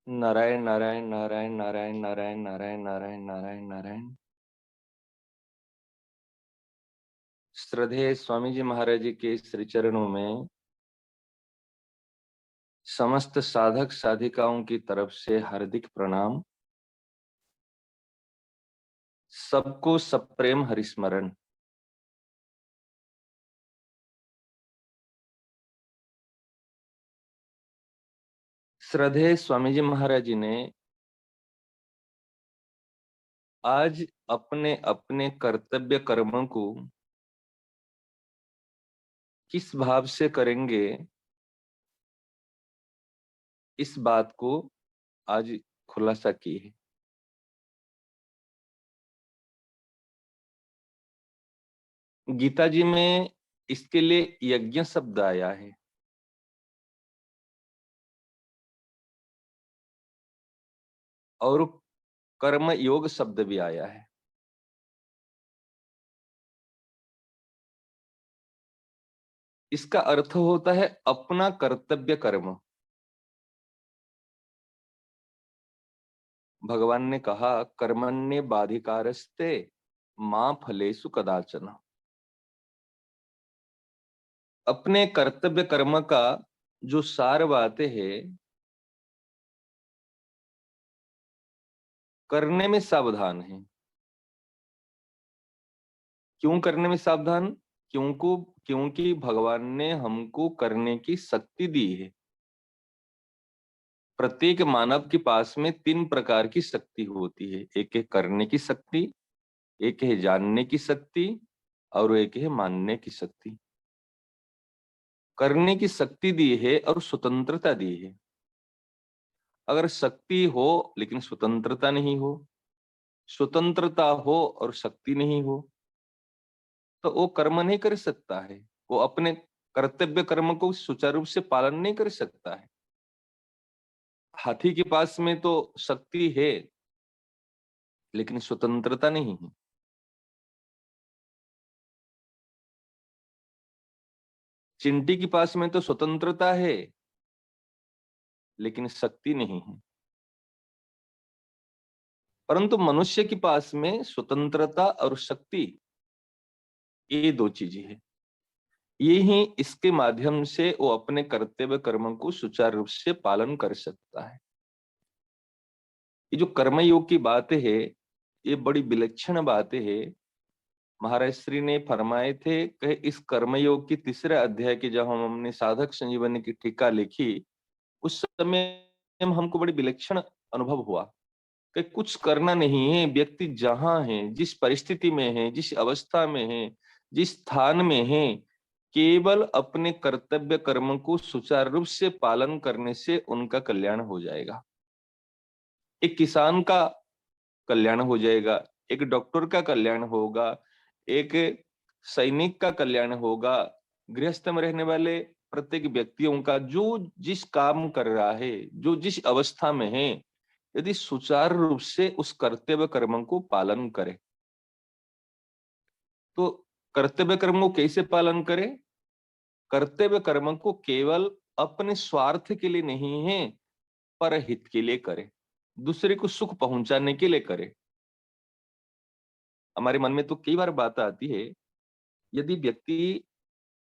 नारायण नारायण नारायण नारायण नारायण नारायण नारायण नारायण नारायण। श्रद्धेय स्वामी जी महाराज जी के श्री चरणों में समस्त साधक साधिकाओं की तरफ से हार्दिक प्रणाम। सबको सप्रेम हरिस्मरण। श्रद्धेय स्वामी जी महाराज जी ने आज अपने अपने कर्तव्य कर्मों को किस भाव से करेंगे, इस बात को आज खुलासा की है। गीता जी में इसके लिए यज्ञ शब्द आया है और कर्म योग शब्द भी आया है। इसका अर्थ होता है अपना कर्तव्य कर्म। भगवान ने कहा कर्मण्ये बाधिकारस्ते मां फलेषु कदाचन। अपने कर्तव्य कर्म का जो सार बातें है, करने में सावधान है। क्यों करने में सावधान? क्योंकि भगवान ने हमको करने की शक्ति दी है। प्रत्येक मानव के पास में 3 प्रकार की शक्ति होती है। एक है करने की शक्ति, एक है जानने की शक्ति और एक है मानने की शक्ति। करने की शक्ति दी है और स्वतंत्रता दी है। अगर शक्ति हो लेकिन स्वतंत्रता नहीं हो, स्वतंत्रता हो और शक्ति नहीं हो, तो वो कर्म नहीं कर सकता है। वो अपने कर्तव्य कर्म को सुचारू रूप से पालन नहीं कर सकता है। हाथी के पास में तो शक्ति है लेकिन स्वतंत्रता नहीं है। चिंटी के पास में तो स्वतंत्रता है लेकिन शक्ति नहीं है। परंतु मनुष्य के पास में स्वतंत्रता और शक्ति, ये 2 चीजें हैं। ये ही इसके माध्यम से वो अपने कर्तव्य कर्म को सुचारू रूप से पालन कर सकता है। ये जो कर्मयोग की बात है, ये बड़ी विलक्षण बातें है। महाराज श्री ने फरमाए थे कि इस कर्मयोग की तीसरे अध्याय की जब हमने साधक संजीवनी की टीका लिखी, उस समय हमको बड़ी विलक्षण अनुभव हुआ कि कुछ करना नहीं है। व्यक्ति जहां है, जिस परिस्थिति में है, जिस अवस्था में है, जिस स्थान में है, केवल अपने कर्तव्य कर्म को सुचारू रूप से पालन करने से उनका कल्याण हो जाएगा। एक किसान का कल्याण हो जाएगा, एक डॉक्टर का कल्याण होगा, एक सैनिक का कल्याण होगा। गृहस्थ में रहने वाले प्रत्येक व्यक्तियों का जो जिस काम कर रहा है, जो जिस अवस्था में है, यदि सुचारू रूप से उस कर्तव्य कर्म को पालन करे, तो कर्तव्य कर्म को कैसे पालन करे? कर्तव्य कर्म को केवल अपने स्वार्थ के लिए नहीं है, पर हित के लिए करे, दूसरे को सुख पहुंचाने के लिए करे। हमारे मन में तो कई बार बात आती है, यदि व्यक्ति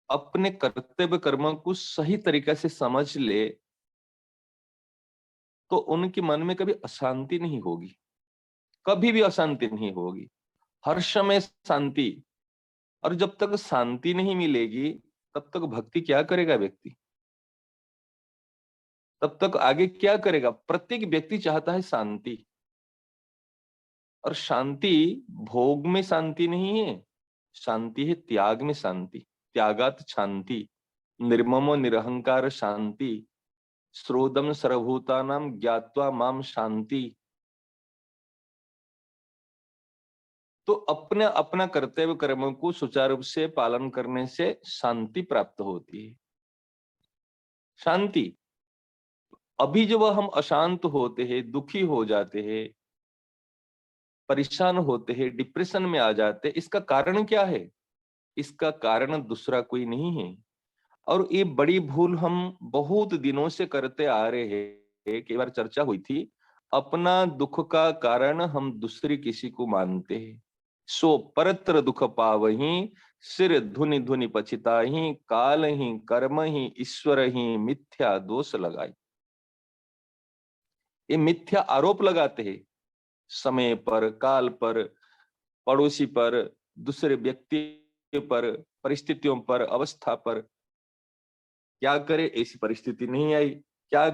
अपने कर्तव्य कर्म को सही तरीके से समझ ले तो उनके मन में कभी अशांति नहीं होगी, कभी भी अशांति नहीं होगी, हर समय शांति। और जब तक शांति नहीं मिलेगी तब तक भक्ति क्या करेगा व्यक्ति? तब तक आगे क्या करेगा? प्रत्येक व्यक्ति चाहता है शांति, और शांति भोग में शांति नहीं है, शांति है त्याग में शांति। त्यागात शांति, निर्ममो निरहंकार शांति, श्रोदम सर्वभूतानां ज्ञात्वा माम शांति। तो अपने अपना कर्तव्य कर्म को सुचारू रूप से पालन करने से शांति प्राप्त होती है। शांति। अभी जब हम अशांत होते हैं, दुखी हो जाते हैं, परेशान होते हैं, डिप्रेशन में आ जाते हैं, इसका कारण क्या है? इसका कारण दूसरा कोई नहीं है। और ये बड़ी भूल हम बहुत दिनों से करते आ रहे हैं। कई बार चर्चा हुई थी, अपना दुख का कारण हम दूसरे किसी को मानते हैं। सो परत्र दुख पावहीं, सिर धुनि धुनि पछिताहीं, काल ही कर्म ही ईश्वर ही मिथ्या दोष लगाई। ये मिथ्या आरोप लगाते हैं समय पर, काल पर, पड़ोसी पर, दूसरे व्यक्ति पर, परिस्थितियों पर, अवस्था पर। क्या करे ऐसी परिस्थिति नहीं आई, क्या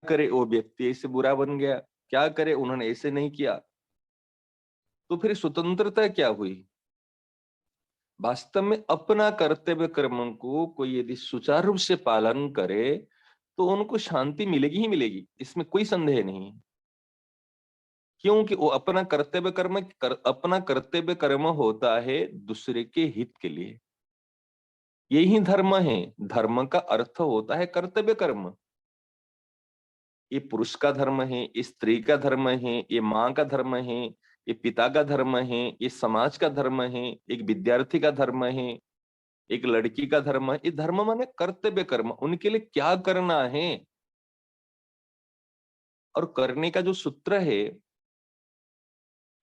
करे वो व्यक्ति ऐसे बुरा बन गया, क्या करे उन्होंने ऐसे नहीं किया। तो फिर स्वतंत्रता क्या हुई? वास्तव में अपना कर्तव्य कर्म को कोई यदि सुचारू रूप से पालन करे तो उनको शांति मिलेगी ही मिलेगी, इसमें कोई संदेह नहीं। क्योंकि वो अपना कर्तव्य कर्म होता है दूसरे के हित के लिए। यही धर्म है। धर्म का अर्थ होता है कर्तव्य कर्म। ये पुरुष का धर्म है, ये स्त्री का धर्म है, ये माँ का धर्म है, ये पिता का धर्म है, ये समाज का धर्म है, एक विद्यार्थी का धर्म है, एक लड़की का धर्म है। ये धर्म माने कर्तव्य कर्म, उनके लिए क्या करना है। और करने का जो सूत्र है,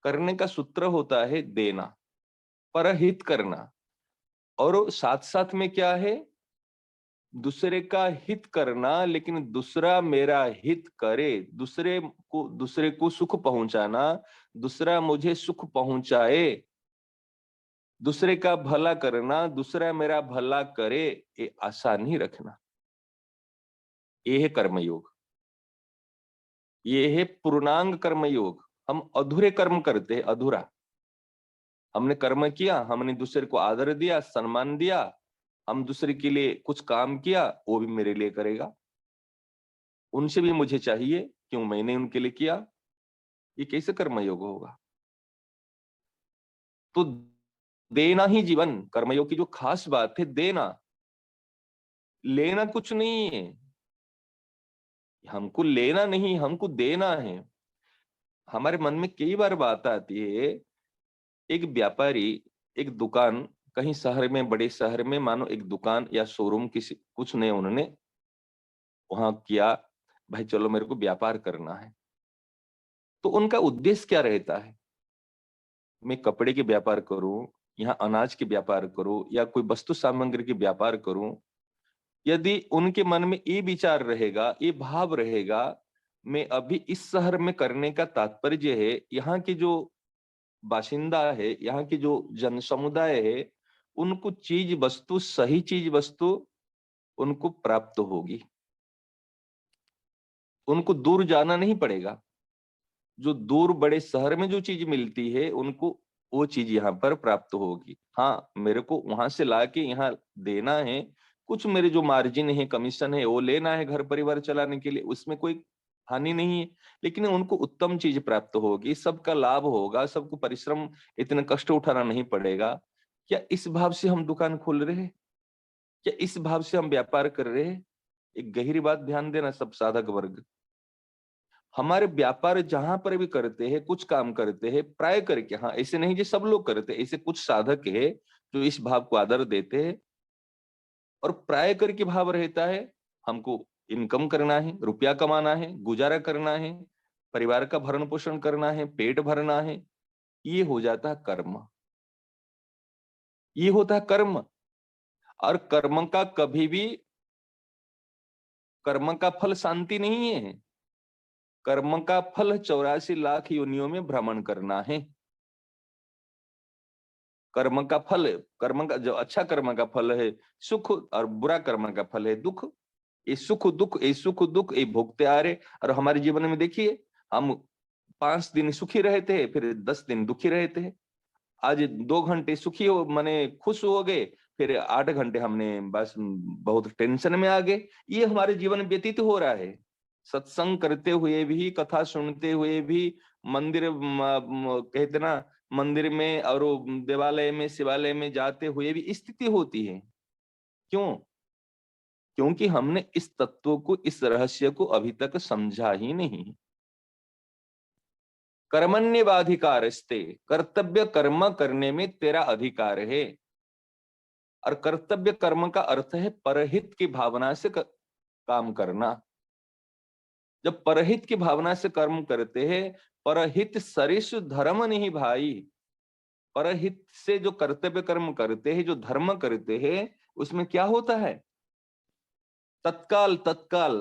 करने का सूत्र होता है देना, परहित करना। और साथ साथ में क्या है? दूसरे का हित करना, लेकिन दूसरा मेरा हित करे, दूसरे को सुख पहुंचाना, दूसरा मुझे सुख पहुंचाए, दूसरे का भला करना, दूसरा मेरा भला करे, ये आशा नहीं रखना। ये है कर्मयोग। ये है पूर्णांग कर्मयोग। हम अधूरे कर्म करते हैं, अधूरा। हमने कर्म किया, हमने दूसरे को आदर दिया, सम्मान दिया, हम दूसरे के लिए कुछ काम किया, वो भी मेरे लिए करेगा, उनसे भी मुझे चाहिए, क्यों मैंने उनके लिए किया। ये कैसे कर्मयोग होगा? तो देना ही जीवन, कर्मयोग की जो खास बात है देना। लेना कुछ नहीं है, हमको लेना नहीं, हमको देना है। हमारे मन में कई बार बात आती है, एक व्यापारी एक दुकान कहीं शहर में, बड़े शहर में, मानो एक दुकान या शोरूम किसी कुछ ने उन्होंने वहां किया, भाई चलो मेरे को व्यापार करना है। तो उनका उद्देश्य क्या रहता है? मैं कपड़े के व्यापार करूं, यहाँ अनाज के व्यापार करूं, या कोई वस्तु सामग्री के व्यापार करूं। यदि उनके मन में ये विचार रहेगा, ये भाव रहेगा, मैं अभी इस शहर में करने का तात्पर्य है यहाँ की जो बाशिंदा है, यहाँ की जो जन समुदाय है, उनको चीज वस्तु, सही चीज वस्तु उनको प्राप्त होगी, उनको दूर जाना नहीं पड़ेगा। जो दूर बड़े शहर में जो चीज मिलती है उनको वो चीज यहाँ पर प्राप्त होगी। हाँ, मेरे को वहां से लाके यहाँ देना है, कुछ मेरे जो मार्जिन है, कमीशन है, वो लेना है घर परिवार चलाने के लिए, उसमें कोई हानि नहीं है। लेकिन उनको उत्तम चीज प्राप्त होगी, सबका लाभ होगा, सबको परिश्रम, इतने कष्ट उठाना नहीं पड़ेगा। क्या इस भाव से हम दुकान खोल रहे हैं? क्या इस भाव से हम व्यापार कर रहे हैं? एक गहरी बात ध्यान देना सब साधक वर्ग। हमारे व्यापार जहां पर भी करते हैं, कुछ काम करते हैं, प्राय करके, हाँ ऐसे नहीं जो सब लोग करते, ऐसे कुछ साधक है जो इस भाव को आदर देते हैं। और प्राय करके भाव रहता है, हमको इनकम करना है, रुपया कमाना है, गुजारा करना है, परिवार का भरण पोषण करना है, पेट भरना है। ये हो जाता है कर्म, ये होता है कर्म। और कर्म का फल शांति नहीं है। कर्म का फल 84 लाख योनियों में भ्रमण करना है। कर्म का फल, कर्म का जो अच्छा कर्म का फल है सुख, और बुरा कर्म का फल है दुख। ये सुख दुख, ये सुख दुख, ये भोगते आ रहे। और हमारे जीवन में देखिए, हम 5 दिन सुखी रहते हैं, फिर 10 दिन दुखी रहते हैं। आज 2 घंटे सुखी हो माने खुश हो गए, फिर 8 घंटे हमने बस बहुत टेंशन में आ गए। ये हमारे जीवन में व्यतीत हो रहा है। सत्संग करते हुए भी, कथा सुनते हुए भी, मंदिर कहते ना, मंदिर में और देवालय में, शिवालय में जाते हुए भी स्थिति होती है। क्यों? क्योंकि हमने इस तत्व को, इस रहस्य को अभी तक समझा ही नहीं। कर्मण्येवाधिकारस्ते, कर्तव्य कर्म करने में तेरा अधिकार है। और कर्तव्य कर्म का अर्थ है परहित की भावना से काम करना। जब परहित की भावना से कर्म करते हैं, परहित सरिष धर्म नहीं भाई, परहित से जो कर्तव्य कर्म करते हैं, जो धर्म करते हैं, उसमें क्या होता है, तत्काल तत्काल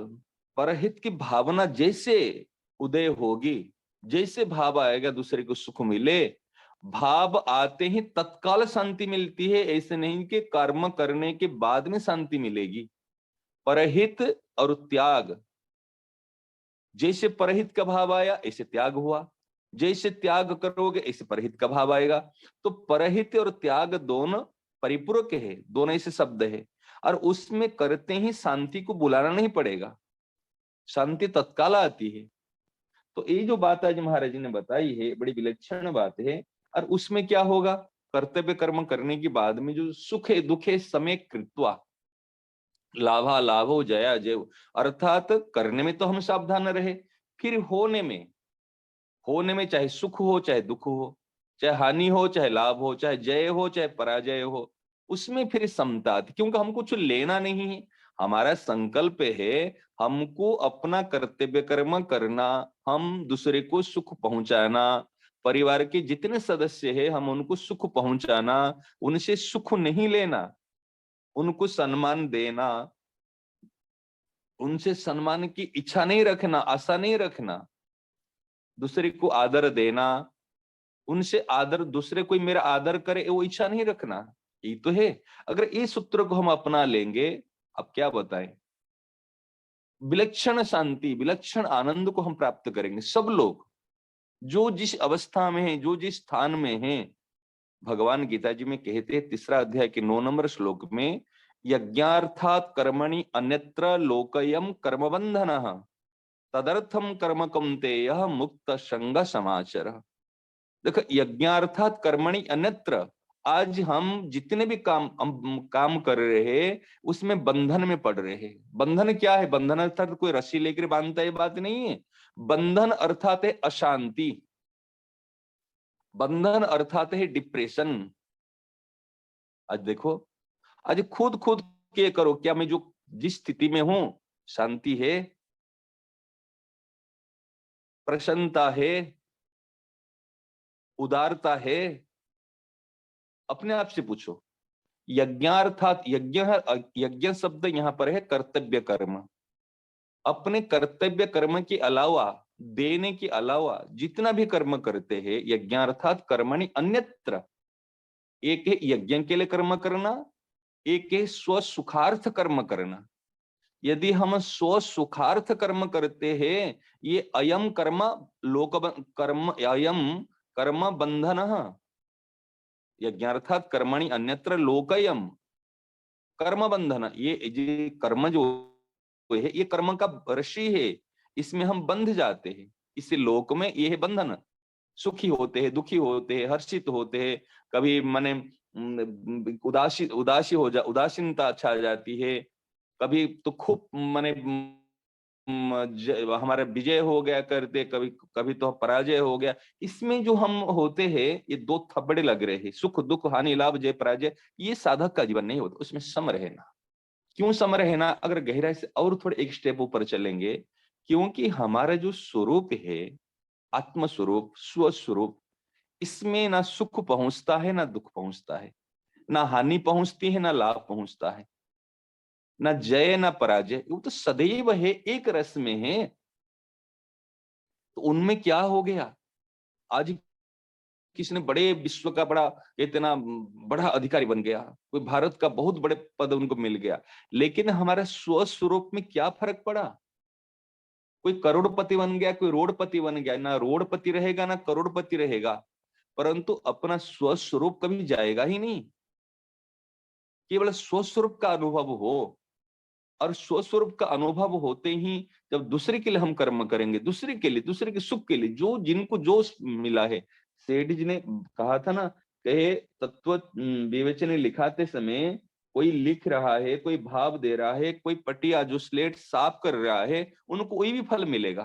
परहित की भावना जैसे उदय होगी, जैसे भाव आएगा दूसरे को सुख मिले, भाव आते ही तत्काल शांति मिलती है। ऐसे नहीं कि कर्म करने के बाद में शांति मिलेगी। परहित और त्याग, जैसे परहित का भाव आया ऐसे त्याग हुआ, जैसे त्याग करोगे ऐसे परहित का भाव आएगा। तो परहित और त्याग दोनों परिपूरक है, दोनों ऐसे शब्द है, और उसमें करते ही शांति को बुलाना नहीं पड़ेगा, शांति तत्काल आती है। तो ये जो बात आज महाराज जी ने बताई है बड़ी विलक्षण बात है। और उसमें क्या होगा, कर्तव्य कर्म करने के बाद में जो सुख है दुख है समय कृत्वा लाभा लाभो जया जय, अर्थात करने में तो हम सावधान रहे, फिर होने में चाहे सुख हो चाहे दुख हो, चाहे हानि हो चाहे लाभ हो, चाहे जय हो चाहे पराजय हो, उसमें फिर समता आती, क्योंकि हमको कुछ लेना नहीं है। हमारा संकल्प है हमको अपना कर्तव्य कर्म करना, हम दूसरे को सुख पहुंचाना, परिवार के जितने सदस्य हैं हम उनको सुख पहुंचाना, उनसे सुख नहीं लेना, उनको सम्मान देना, उनसे सम्मान की इच्छा नहीं रखना, आशा नहीं रखना, दूसरे को आदर देना, उनसे आदर, दूसरे कोई मेरा आदर करे वो इच्छा नहीं रखना, ये तो है। अगर इस सूत्र को हम अपना लेंगे, अब क्या बताएं, विलक्षण शांति विलक्षण आनंद को हम प्राप्त करेंगे। सब लोग जो जिस अवस्था में है, जो जिस स्थान में है, भगवान गीता जी में कहते हैं 3 अध्याय के 9 नंबर श्लोक में, यज्ञार्थात कर्मणि अन्यत्र लोकयम कर्मबंधनः तदर्थम कर्म कौन्तेय मुक्त संग समाचर। देखो, यज्ञार्थात कर्मणि अन्यत्र, आज हम जितने भी काम कर रहे हैं उसमें बंधन में पड़ रहे हैं। बंधन क्या है, बंधन अर्थात कोई रस्सी लेकर बांधता है बात नहीं है, बंधन अर्थात है अशांति, बंधन अर्थात है डिप्रेशन। आज देखो, आज खुद खुद के करो, क्या मैं जो जिस स्थिति में हूं शांति है, प्रसन्नता है, उदारता है, अपने आप से पूछो। यज्ञार्थात यज्ञ है, यज्ञ शब्द यहाँ पर है कर्तव्य कर्म, अपने कर्तव्य कर्म के अलावा, देने के अलावा जितना भी कर्म करते हैं, यज्ञार्थात कर्मणि अन्यत्र, एक है यज्ञ के लिए कर्म करना, एक है स्व सुखार्थ कर्म करना। यदि हम स्व सुखार्थ कर्म करते हैं, ये अयम कर्म लोक कर्म, अयम कर्म बंधन, यज्ञार्थात कर्मणि अन्यत्र लोकयम कर्म बंधन, ये कर्म जो है ये कर्म का रस्सी है, इसमें हम बंध जाते हैं। इस लोक में ये है बंधन, सुखी होते हैं, दुखी होते हैं, हर्षित होते हैं, कभी माने उदासीनता छा जाती है, कभी तो खूब माने हमारा विजय हो गया करते, कभी कभी तो पराजय हो गया। इसमें जो हम होते हैं ये दो थप्पड़े लग रहे हैं, सुख दुख हानि लाभ जय पराजय, ये साधक का जीवन नहीं होता, उसमें सम रहना। क्यों सम रहना, अगर गहराई से और थोड़े एक स्टेप ऊपर चलेंगे, क्योंकि हमारा जो स्वरूप है, आत्म स्वरूप स्व स्वरूप, इसमें ना सुख पहुंचता है ना दुख पहुंचता है, ना हानि पहुंचती है ना लाभ पहुंचता है, ना जय ना पराजय, वो तो सदैव है, एक रस में है। तो उनमें क्या हो गया, आज किसने बड़े विश्व का बड़ा इतना बड़ा अधिकारी बन गया, कोई भारत का बहुत बड़े पद उनको मिल गया, लेकिन हमारे स्व स्वरूप में क्या फर्क पड़ा, कोई करोड़पति बन गया, कोई रोडपति बन गया, ना रोडपति रहेगा ना करोड़पति रहेगा, परंतु अपना स्वस्वरूप कभी जाएगा ही नहीं। केवल स्वस्वरूप का अनुभव हो, और स्वस्वरूप का अनुभव होते ही जब दूसरे के लिए हम कर्म करेंगे, दूसरे के लिए, दूसरे के सुख के लिए, जो जिनको जो मिला है, सेठ जी ने कहा था ना, कहे तत्व विवेचन लिखाते समय कोई लिख रहा है, कोई भाव दे रहा है, कोई पटिया जो स्लेट साफ कर रहा है, उनको कोई भी फल मिलेगा,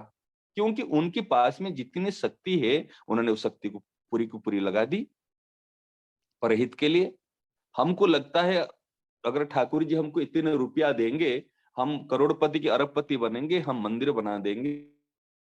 क्योंकि उनके पास में जितनी शक्ति है उन्होंने उस शक्ति को पूरी लगा दी परहित के लिए। हमको लगता है अगर ठाकुर जी हमको इतने रुपया देंगे, हम करोड़पति की अरबपति बनेंगे, हम मंदिर बना देंगे,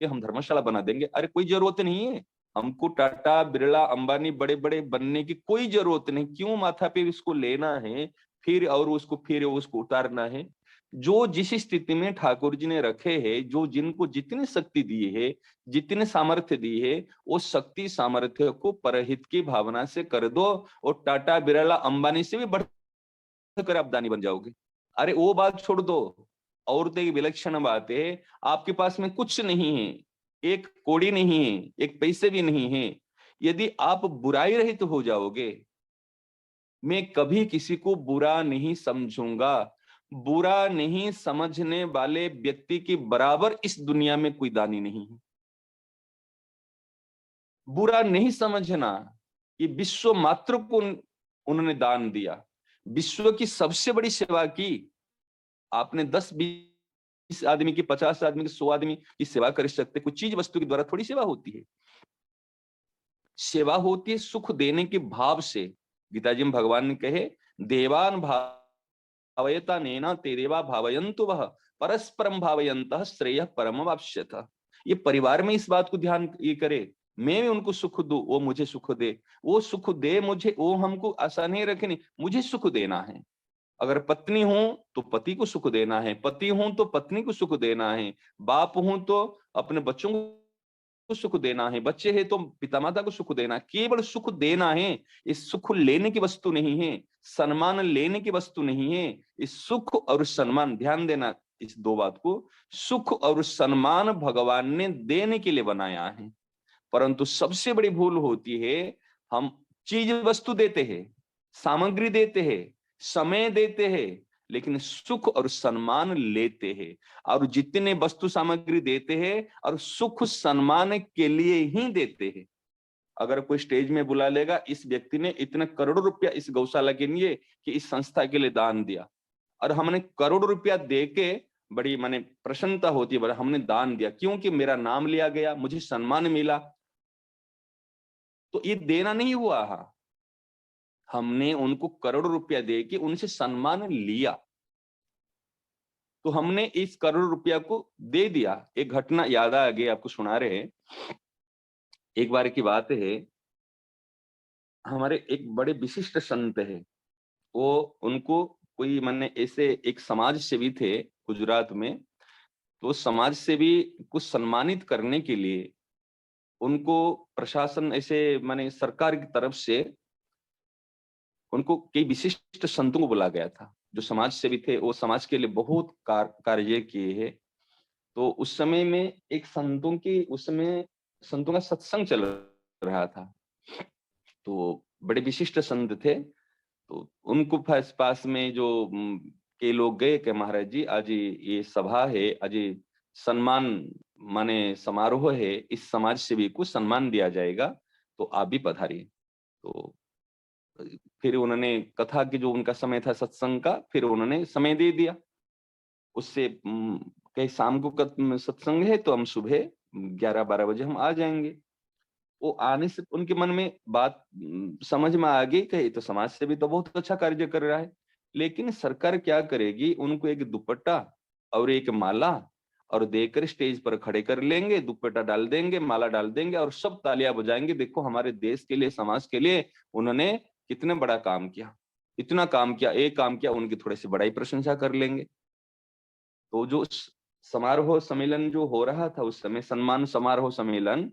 हम धर्मशाला बना देंगे। अरे कोई जरूरत नहीं है, हमको टाटा बिरला अंबानी बड़े बड़े बनने की कोई जरूरत नहीं। क्यों माथा पे इसको लेना है फिर उसको उतारना है। जो जिस स्थिति में ठाकुर जी ने रखे हैं, जो जिनको जितनी शक्ति दी है, जितने सामर्थ्य दी है, वो शक्ति सामर्थ्य को परहित की भावना से कर दो, और टाटा बिरला अंबानी से भी बढ़कर आप दानी बन जाओगे। अरे वो बात छोड़ दो, और तो एक विलक्षण बात है, आपके पास में कुछ नहीं है, एक कौड़ी नहीं है, एक पैसे भी नहीं है, यदि आप बुराई रहित हो जाओगे, मैं कभी किसी को बुरा नहीं समझूंगा। बुरा नहीं समझने वाले व्यक्ति के बराबर इस दुनिया में कोई दानी नहीं है। बुरा नहीं समझना, ये विश्व मात्र को उन्होंने दान दिया, विश्व की सबसे बड़ी सेवा की। आपने 10-20 आदमी की, 50 आदमी की, 100 आदमी की सेवा कर सकते, कुछ चीज वस्तु के द्वारा थोड़ी सेवा होती है। सेवा होती है सुख देने के भाव से। गीताजी में भगवान ने कहे, देवान भावयता नेना ते देवा भावयन्तु वह परस्परम भावयन्तः श्रेयः परमवाप्स्यथ। ये परिवार में इस बात को ध्यान ये करे, मैं उनको सुख दूं, वो मुझे सुख दे, वो सुख दे मुझे, वो हमको आशा नहीं रखनी, मुझे सुख देना है। अगर पत्नी हूं तो पति को सुख देना है, पति हूं तो पत्नी को सुख देना है, बाप हूं तो अपने बच्चों को सुख देना है, बच्चे हैं तो पिता माता को सुख देना, केवल सुख देना है। इस सुख लेने की वस्तु नहीं है, सम्मान लेने की वस्तु नहीं है। इस सुख और सम्मान, ध्यान देना इस दो बात को, सुख और सम्मान भगवान ने देने के लिए बनाया है। परंतु सबसे बड़ी भूल होती है, हम चीज वस्तु देते हैं, सामग्री देते हैं, समय देते हैं, लेकिन सुख और सम्मान लेते हैं। और जितने वस्तु सामग्री देते हैं और सुख सम्मान के लिए ही देते हैं। अगर कोई स्टेज में बुला लेगा, इस व्यक्ति ने इतने करोड़ों रुपया इस गौशाला के लिए कि इस संस्था के लिए दान दिया, और हमने करोड़ों रुपया दे के बड़ी माने प्रसन्नता होती है, बड़ा हमने दान दिया क्योंकि मेरा नाम लिया गया, मुझे सम्मान मिला, तो ये देना नहीं हुआ। हमने उनको करोड़ों रुपया दे के उनसे सम्मान लिया, तो हमने इस करोड़ रुपया को दे दिया। एक घटना याद आ गई, आपको सुना रहे हैं। एक बार की बात है, हमारे एक बड़े विशिष्ट संत है, वो उनको कोई माने ऐसे एक समाज सेवी थे गुजरात में, तो समाज सेवी को सम्मानित करने के लिए उनको प्रशासन ऐसे माने सरकार की तरफ से उनको कई विशिष्ट संतों को बुला गया था, जो समाज सेवी थे, वो समाज के लिए बहुत कार्य किए हैं। तो उस समय में एक उस समय संतों का सत्संग चल रहा था, तो बड़े विशिष्ट संत थे। तो उनको पास में जो के लोग गए कि महाराज जी, आज ये सभा है, आज सम्मान माने समारोह है, इस समाज सेवी को सम्मान दिया जाएगा, तो आप भी पधारिए। तो फिर उन्होंने कथा की जो उनका समय था सत्संग का, फिर उन्होंने समय दे दिया। उससे कहीं शाम को सत्संग है तो हम सुबह 11-12 बजे हम आ जाएंगे। वो आने से उनके मन में बात समझ में आ गई कि ये तो समाज से भी तो बहुत अच्छा कार्य कर रहा है, लेकिन सरकार क्या करेगी, उनको एक दुपट्टा और एक माला और देकर स्टेज पर खड़े कर लेंगे, दुपट्टा डाल देंगे, माला डाल देंगे और सब तालियां बजाएंगे, देखो हमारे देश के लिए, समाज के लिए उन्होंने कितने बड़ा काम किया, इतना काम किया, एक काम किया, उनकी थोड़ी सी बड़ाई प्रशंसा कर लेंगे। तो जो समारोह सम्मेलन जो हो रहा था उस समय, सम्मान समारोह सम्मेलन,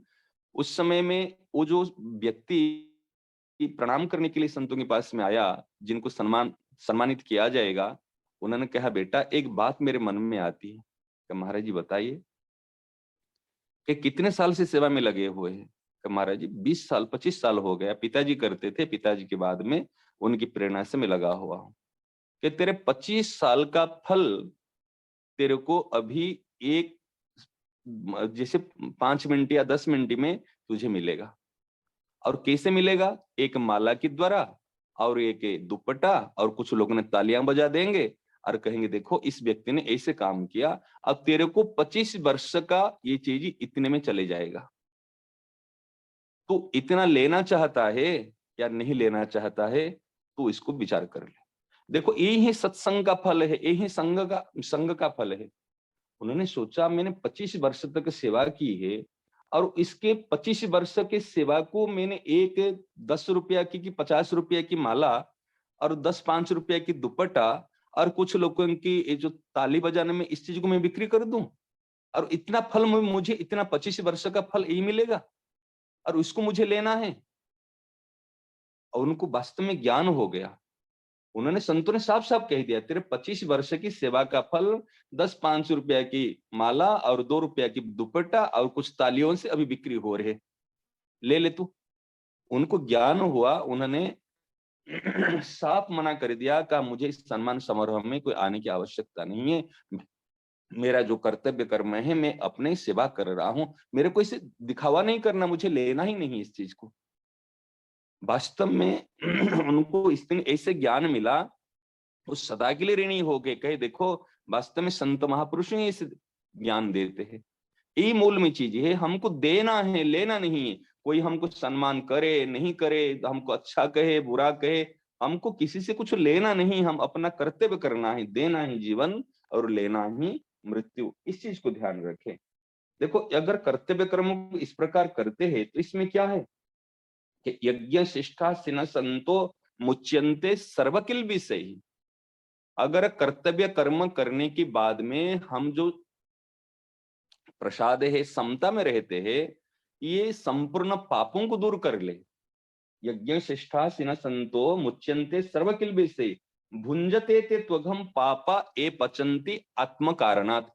उस समय में वो जो व्यक्ति प्रणाम करने के लिए संतों के पास में आया, जिनको सम्मानित किया जाएगा, उन्होंने कहा, बेटा एक बात मेरे मन में आती है कि महाराज जी बताइए कि कितने साल से सेवा में लगे हुए हैं। कि महाराज जी 20 साल 25 साल हो गया, पिताजी करते थे, पिताजी के बाद में उनकी प्रेरणा से मैं लगा हुआ हूँ। कि तेरे 25 साल का फल तेरे को अभी एक जैसे 5 मिनट या 10 मिनट में तुझे मिलेगा। और कैसे मिलेगा? एक माला के द्वारा और एक दुपट्टा, और कुछ लोगों ने तालियां बजा देंगे और कहेंगे देखो इस व्यक्ति ने ऐसे काम किया, अब तेरे को 25 वर्ष का ये चीज इतने में चले जाएगा। तो इतना लेना चाहता है या नहीं लेना चाहता है, तो इसको विचार कर ले। देखो यही सत्संग का फल है, यही संग का फल है। उन्होंने सोचा मैंने 25 वर्ष तक सेवा की है और इसके 25 वर्ष के सेवा को मैंने एक 10 रुपया की 50 रुपया की माला और 10-5 रुपया की दुपट्टा और कुछ लोगों की ये जो ताली बजाने में इस चीज को मैं बिक्री कर दूं और इतना फल मुझे इतना 25 वर्ष का फल यही मिलेगा और उसको मुझे लेना है। और उनको वास्तव में ज्ञान हो गया। उन्होंने संतों ने साफ साफ कह दिया तेरे 25 वर्ष की सेवा का फल 10-5 रुपया की माला और 2 रुपया की दुपट्टा और कुछ तालियों से अभी बिक्री हो रहे, ले ले तू। उनको ज्ञान हुआ, उन्होंने साफ मना कर दिया कि मुझे इस सम्मान समारोह में कोई आने की आवश्यकता नहीं है। मेरा जो कर्तव्य कर्म है मैं अपने सेवा कर रहा हूं, मेरे को इसे दिखावा नहीं करना, मुझे लेना ही नहीं इस चीज को। वास्तव में उनको इस दिन ऐसे ज्ञान मिला, वो सदा के लिए ऋणी हो गए। कहे देखो वास्तव में संत महापुरुष ही इस ज्ञान देते हैं। यही मूल में चीज है, हमको देना है, लेना नहीं है। कोई हमको सम्मान करे नहीं करे, हमको अच्छा कहे बुरा कहे, हमको किसी से कुछ लेना नहीं, हम अपना कर्तव्य करना है, देना ही जीवन और लेना ही मृत्यु। इस चीज को ध्यान रखें। देखो अगर कर्तव्य कर्म को इस प्रकार करते हैं तो इसमें क्या है कि यज्ञ शिष्टा सिन संतो मुच्यन्ते सर्वकिल विषय। अगर कर्तव्य कर्म करने के बाद में हम जो प्रसाद है समता में रहते हैं, ये संपूर्ण पापों को दूर कर ले। यज्ञ शिष्टा सिन संतो मुच्यन्ते सर्वकिल विषय भुंजते ते त्वघम पापा ए पचंती आत्म कारणात्।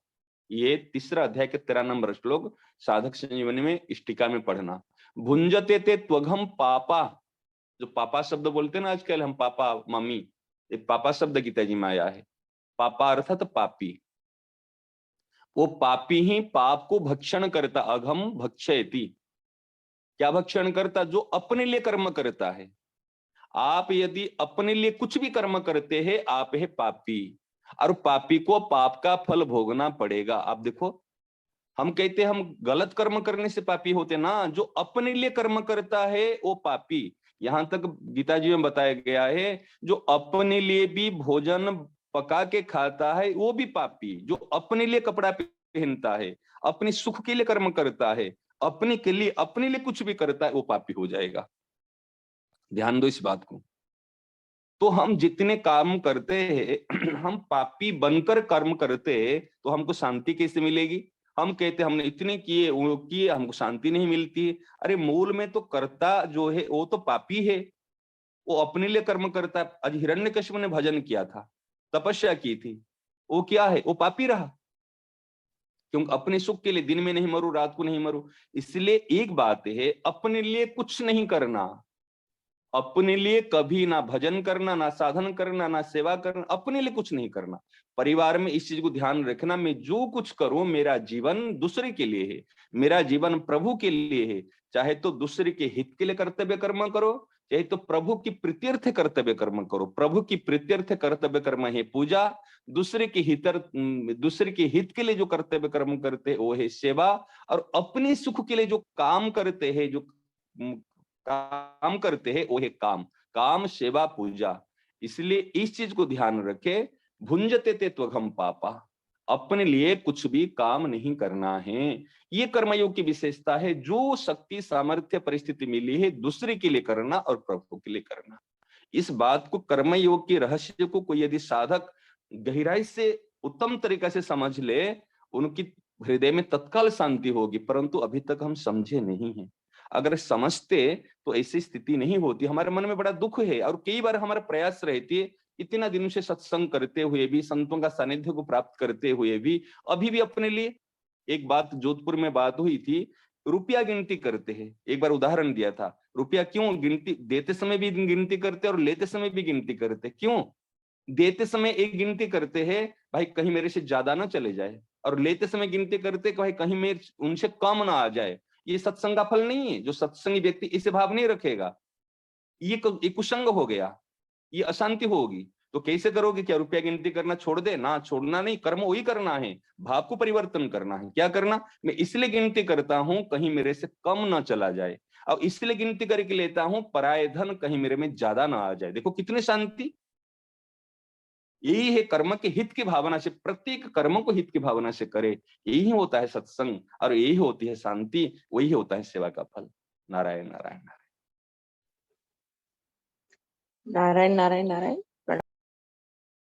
ये तीसरा अध्याय के 13 नंबर श्लोक साधक संजीवनी में इस टीका में पढ़ना। भुंजते ते त्वघम पापा, जो पापा शब्द बोलते हैं ना आजकल हम, पापा मम्मी, ये पापा शब्द गीता जी में आया है। पापा अर्थात पापी, वो पापी ही पाप को भक्षण करता, अघम भक्षयति। क्या भक्षण करता? जो अपने लिए कर्म करता है। आप यदि अपने लिए कुछ भी कर्म करते हैं आप है पापी, और पापी को पाप का फल भोगना पड़ेगा। आप देखो हम कहते हैं हम गलत कर्म करने से पापी होते ना, जो अपने लिए कर्म करता है वो पापी। यहां तक गीता जी में बताया गया है जो अपने लिए भी भोजन पका के खाता है वो भी पापी, जो अपने लिए कपड़ा पहनता है, अपने सुख के लिए कर्म करता है, अपने लिए कुछ भी करता है वो पापी हो जाएगा। ध्यान दो इस बात को। तो हम जितने काम करते हैं हम पापी बनकर कर्म करते हैं तो हमको शांति कैसे मिलेगी? हम कहते हमने इतने किए वो किए, हमको शांति नहीं मिलती है। अरे मूल में तो कर्ता जो है वो तो पापी है, वो अपने लिए कर्म करता है। आज हिरण्यकश्यप ने भजन किया था, तपस्या की थी, वो क्या है? वो पापी रहा। क्योंकि अपने सुख के लिए दिन में नहीं मरू रात को नहीं मरू। इसलिए एक बात है अपने लिए कुछ नहीं करना, अपने लिए कभी ना भजन करना, ना साधन करना, ना सेवा करना, अपने लिए कुछ नहीं करना। परिवार में इस चीज को ध्यान रखना, मैं जो कुछ करूं मेरा जीवन दूसरे के लिए है, मेरा जीवन प्रभु के लिए है। चाहे तो दूसरे के हित के लिए कर्तव्य कर्म करो, चाहे तो प्रभु की प्रीत्यर्थ कर्तव्य कर्म करो। प्रभु की प्रीत्यर्थ कर्तव्य कर्म है पूजा, दूसरे के हित के लिए जो कर्तव्य कर्म करते हैं वो है सेवा, और अपने सुख के लिए जो काम करते हैं, जो काम करते हैं वो है काम, काम सेवा पूजा। इसलिए इस चीज को ध्यान रखे, भुंजते ते त्वघम पापा, अपने लिए कुछ भी काम नहीं करना है। ये कर्मयोग की विशेषता है, जो शक्ति सामर्थ्य परिस्थिति मिली है दूसरे के लिए करना और प्रभु के लिए करना। इस बात को कर्मयोग के रहस्य को कोई यदि साधक गहराई से उत्तम तरीका से समझ ले, उनकी हृदय में तत्काल शांति होगी। परंतु अभी तक हम समझे नहीं है। अगर समझते तो ऐसी स्थिति नहीं होती। हमारे मन में बड़ा दुख है और कई बार हमारा प्रयास रहती है, इतना दिनों से सत्संग करते हुए भी, संतों का सानिध्य को प्राप्त करते हुए भी अभी भी अपने लिए। एक बात जोधपुर में बात हुई थी, रुपया गिनती करते हैं। एक बार उदाहरण दिया था, रुपया क्यों गिनती, देते समय भी गिनती करते और लेते समय भी गिनती करते। क्यों? देते समय एक गिनती करते हैं भाई कहीं मेरे से ज्यादा ना चले जाए, और लेते समय गिनती करते भाई कहीं मेरे उनसे कम ना आ जाए। ये सत्संग का फल नहीं है। जो सत्संगी व्यक्ति इसे भाव नहीं रखेगा, ये कुसंग हो गया, ये अशांति होगी। तो कैसे करोगे? क्या रुपया गिनती करना छोड़ दे? ना, छोड़ना नहीं, कर्म वही करना है, भाव को परिवर्तन करना है। क्या करना? मैं इसलिए गिनती करता हूं कहीं मेरे से कम ना चला जाए, और इसलिए गिनती करके लेता हूं पराये धन कहीं मेरे में ज्यादा ना आ जाए। देखो कितनी शांति। यही है कर्म के हित की भावना से, प्रत्येक कर्म को हित की भावना से करे, यही होता है सत्संग, और यही होती है शांति, वही होता है सेवा का फल। नारायण नारायण नारायण। नारायण नारायण नारायण।